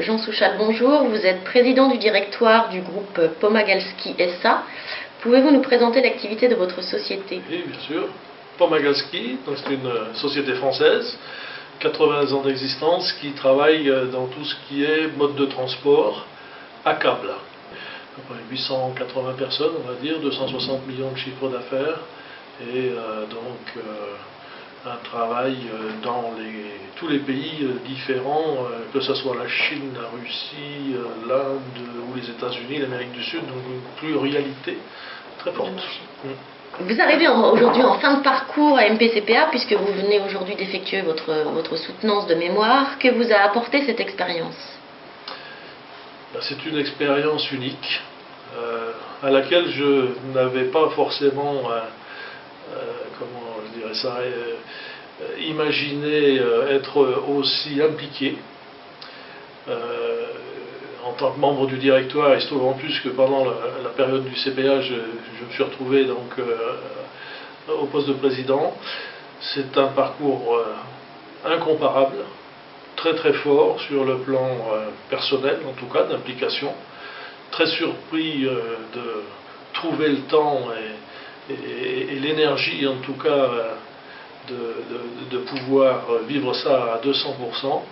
Jean Souchal, bonjour. Vous êtes président du directoire du groupe Pomagalski SA. Pouvez-vous nous présenter l'activité de votre société? Oui, bien sûr. Pomagalski, c'est une société française, 80 ans d'existence, qui travaille dans tout ce qui est mode de transport à câble. À peu près 880 personnes, on va dire, 260 millions de chiffres d'affaires, et un travail dans tous les pays différents, que ce soit la Chine, la Russie, l'Inde ou les États-Unis, l'Amérique du Sud, donc une pluralité très forte. Vous arrivez aujourd'hui en fin de parcours à MPCPA, puisque vous venez aujourd'hui d'effectuer votre soutenance de mémoire. Que vous a apporté cette expérience? C'est une expérience unique, à laquelle je n'avais pas forcément imaginer être aussi impliqué. En tant que membre du directoire, il se trouve en plus que pendant la période du CPA, je me suis retrouvé donc au poste de président. C'est un parcours incomparable, très très fort sur le plan personnel, en tout cas d'implication. Très surpris de trouver le temps et l'énergie, en tout cas, de pouvoir vivre ça à 200%,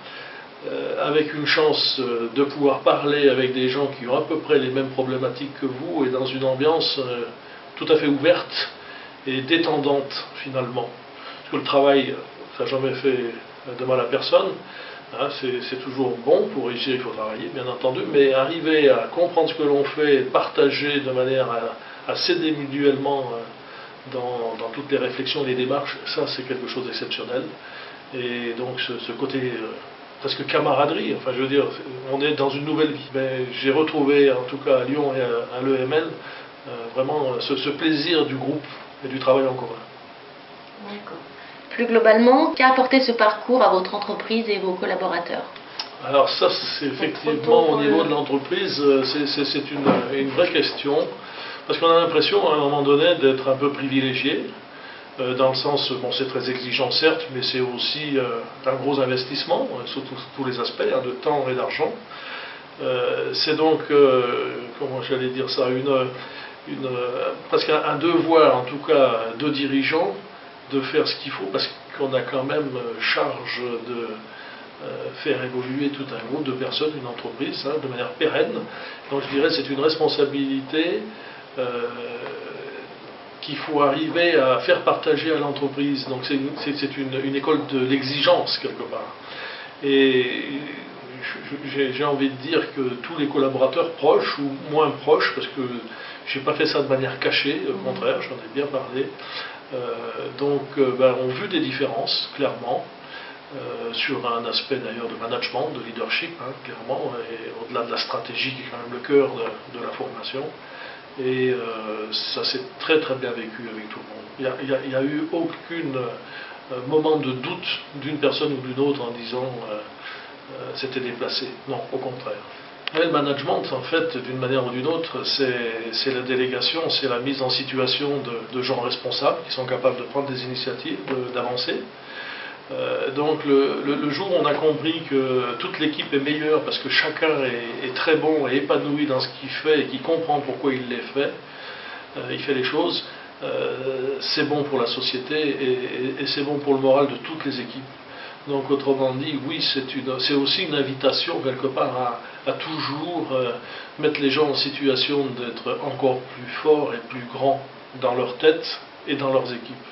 avec une chance de pouvoir parler avec des gens qui ont à peu près les mêmes problématiques que vous, et dans une ambiance tout à fait ouverte et détendante finalement. Parce que le travail, ça n'a jamais fait de mal à personne, hein, c'est toujours bon, pour réussir il faut travailler bien entendu, mais arriver à comprendre ce que l'on fait, partager de manière à s'aider mutuellement dans toutes les réflexions et les démarches, ça c'est quelque chose d'exceptionnel. Et donc ce côté presque camaraderie, enfin je veux dire, on est dans une nouvelle vie. Mais j'ai retrouvé, en tout cas à Lyon et à l'EML, vraiment ce plaisir du groupe et du travail en commun. D'accord. Plus globalement, qu'a apporté ce parcours à votre entreprise et vos collaborateurs? Alors ça, c'est effectivement au niveau de l'entreprise, c'est une vraie question. Parce qu'on a l'impression, à un moment donné, d'être un peu privilégié, dans le sens, bon, c'est très exigeant certes, mais c'est aussi un gros investissement, sur tous les aspects, hein, de temps et d'argent. C'est donc, comment j'allais dire ça, presque un devoir, en tout cas, de dirigeant, de faire ce qu'il faut, parce qu'on a quand même charge de faire évoluer tout un groupe de personnes, une entreprise, hein, de manière pérenne. Donc je dirais c'est une responsabilité qu'il faut arriver à faire partager à l'entreprise. Donc c'est une école de l'exigence quelque part. Et j'ai envie de dire que tous les collaborateurs proches ou moins proches, parce que je n'ai pas fait ça de manière cachée, au contraire, j'en ai bien parlé, ont vu des différences, clairement, sur un aspect d'ailleurs de management, de leadership, hein, clairement, et au-delà de la stratégie qui est quand même le cœur de la formation. Et ça s'est très très bien vécu avec tout le monde. Il n'y a eu aucun moment de doute d'une personne ou d'une autre en disant c'était déplacé. Non, au contraire. Le management, en fait, d'une manière ou d'une autre, c'est la délégation, c'est la mise en situation de gens responsables qui sont capables de prendre des initiatives, d'avancer. Donc le jour où on a compris que toute l'équipe est meilleure parce que chacun est très bon et épanoui dans ce qu'il fait et qui comprend pourquoi il les fait, il fait les choses, c'est bon pour la société et c'est bon pour le moral de toutes les équipes. Donc autrement dit, oui, c'est aussi une invitation quelque part à toujours mettre les gens en situation d'être encore plus forts et plus grands dans leur tête et dans leurs équipes.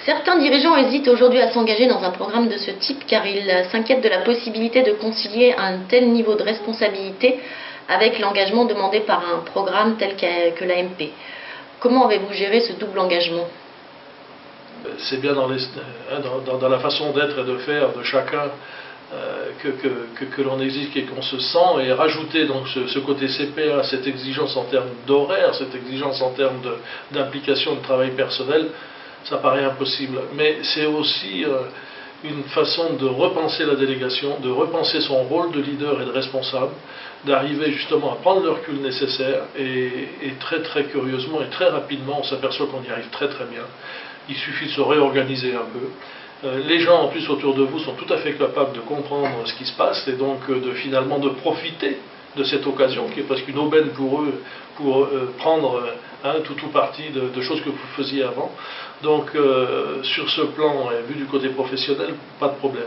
Certains dirigeants hésitent aujourd'hui à s'engager dans un programme de ce type car ils s'inquiètent de la possibilité de concilier un tel niveau de responsabilité avec l'engagement demandé par un programme tel que l'AMP. Comment avez-vous géré ce double engagement? C'est bien dans la façon d'être et de faire de chacun que l'on existe et qu'on se sent, et rajouter donc ce côté CPA, cette exigence en termes d'horaire, cette exigence en termes d'implication de travail personnel, ça paraît impossible. Mais c'est aussi une façon de repenser la délégation, de repenser son rôle de leader et de responsable, d'arriver justement à prendre le recul nécessaire, et très très curieusement et très rapidement, on s'aperçoit qu'on y arrive très très bien. Il suffit de se réorganiser un peu. Les gens en plus autour de vous sont tout à fait capables de comprendre ce qui se passe, et donc finalement de profiter de cette occasion qui est presque une aubaine pour eux, pour prendre tout parti de choses que vous faisiez avant. Donc sur ce plan, vu du côté professionnel, pas de problème.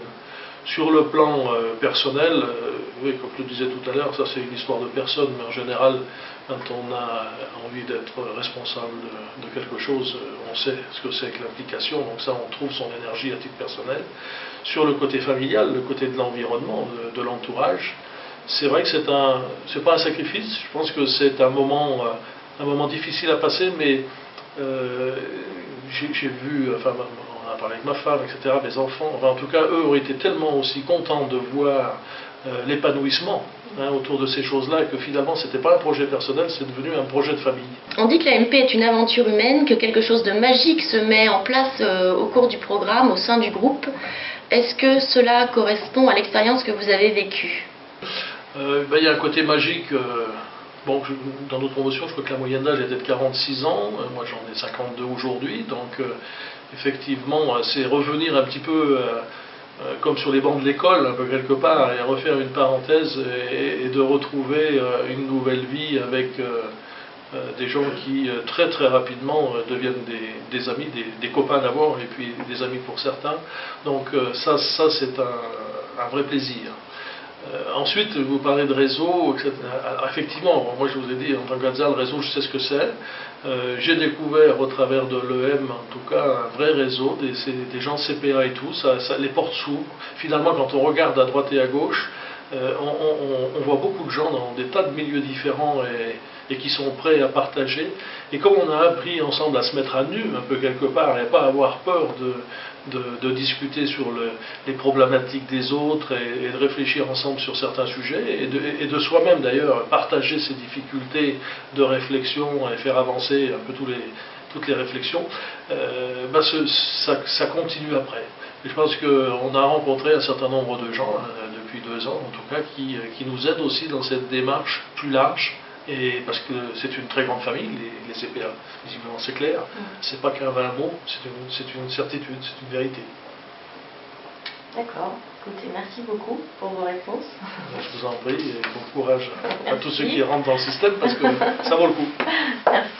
Sur le plan personnel, oui, comme je le disais tout à l'heure, ça c'est une histoire de personne, mais en général, quand on a envie d'être responsable de quelque chose, on sait ce que c'est que l'implication, donc ça on trouve son énergie à titre personnel. Sur le côté familial, le côté de l'environnement, de l'entourage, c'est vrai que c'est pas un sacrifice, je pense que c'est un moment difficile à passer, mais j'ai vu, enfin on a parlé avec ma femme, etc., mes enfants, enfin, en tout cas eux ont été tellement aussi contents de voir l'épanouissement autour de ces choses-là, que finalement c'était pas un projet personnel, c'est devenu un projet de famille. On dit que la MP est une aventure humaine, que quelque chose de magique se met en place au cours du programme, au sein du groupe. Est-ce que cela correspond à l'expérience que vous avez vécue? Il y a un côté magique. Bon, dans notre promotion, je crois que la moyenne d'âge était de 46 ans, moi j'en ai 52 aujourd'hui, donc effectivement, c'est revenir un petit peu comme sur les bancs de l'école, un peu quelque part, et refaire une parenthèse et de retrouver une nouvelle vie avec des gens qui très très rapidement deviennent des amis, des copains d'abord, et puis des amis pour certains. Donc ça c'est un vrai plaisir. Ensuite, vous parlez de réseau, etc. Alors, effectivement, moi je vous ai dit, en tant qu'Alsa, le réseau, je sais ce que c'est. J'ai découvert au travers de l'EM, en tout cas, un vrai réseau, des gens CPA et tout, les portes s'ouvrent. Finalement, quand on regarde à droite et à gauche, on voit beaucoup de gens dans des tas de milieux différents et qui sont prêts à partager. Et comme on a appris ensemble à se mettre à nu, un peu quelque part, et à ne pas avoir peur de discuter sur les problématiques des autres et de réfléchir ensemble sur certains sujets, et de soi-même d'ailleurs partager ses difficultés de réflexion et faire avancer un peu toutes les réflexions, ça continue après. Et je pense qu'on a rencontré un certain nombre de gens, depuis 2 ans en tout cas, qui nous aident aussi dans cette démarche plus large. Et parce que c'est une très grande famille, les CPA, visiblement c'est clair, c'est pas qu'un vain mot, c'est une certitude, c'est une vérité. D'accord, écoutez, merci beaucoup pour vos réponses. Je vous en prie, et bon courage à tous ceux qui rentrent dans le système, parce que ça vaut le coup. Merci.